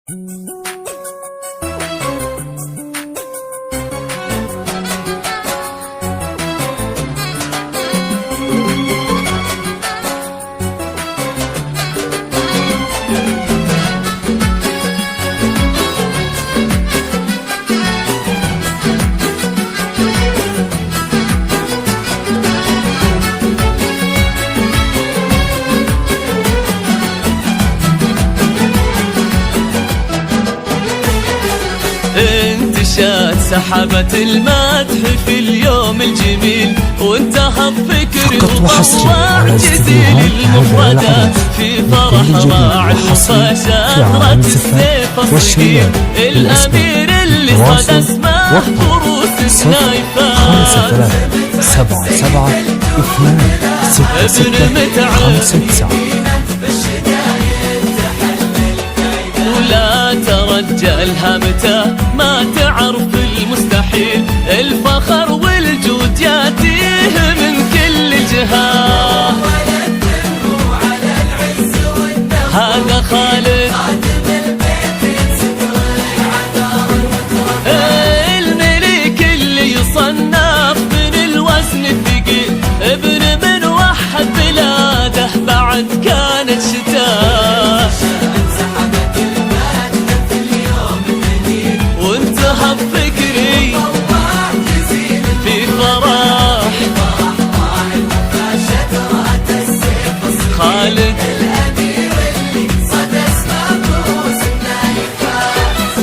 انتشات سحبة المدح في اليوم الجميل، وانتهى الفكر وطوع جزيل المفردات في فرح راعي وفاشات السيف الصقيل، الامير اللي صدى اسمه فروس السنايفات. 7 7 2 6 6 5 9. ولا ترجلها متى ما تعرف المستحيل، الفخر والجود ياتيه من كل جهة. هذا خالد الملك اللي يصنف من الوزن الثقيل، ابن من وحد بلاده بعد كانت شتاء. وانتهى بفكري في فرح خالد الأمير اللي صدى اسمه فروس النايفات.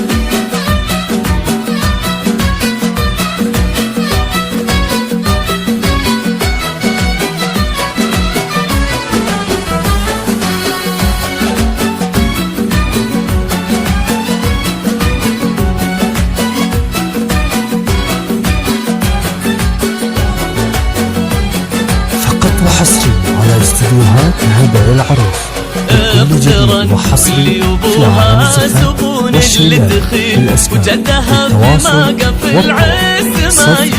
وحصري على استديوهات هبة العروس. كل جديد وحصري في عالم الزفاف والشيلات والأسماء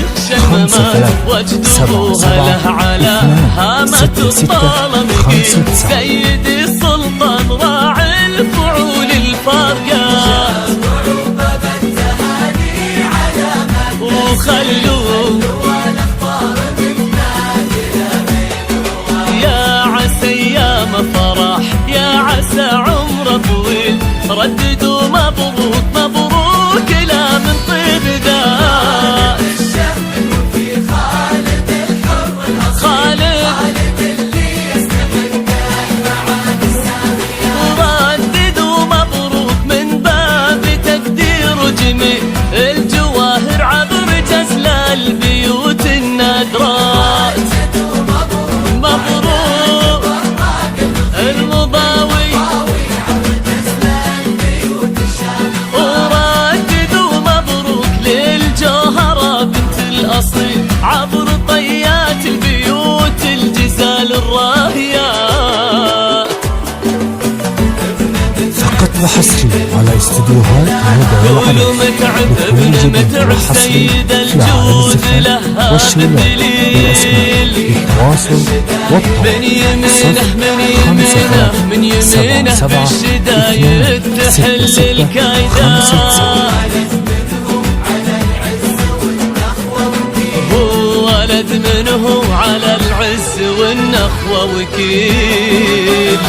والتواصل والطلب 057 سيدي السلطان راعي الفعول الفارقات، وخلوه فرح يا عسى عمره طويل، رددوا مبروك مبروك لا من طيب ذات. خالد اللي يستحق المعاد السامية، رددوا مبروك من باب تقدير جميل، الجواهر عبر جزل البيوت النادرات. عبر طيات البيوت الجزال الراهيات. فقط وحصري على استديوهات هبة العروس. ابن متعب سيد الجود لها والشيلات والتواصل والطلب من يمينه من يمينه في الشدايد تحل الكايدات. ولد منه على العز والنخوة وكيل.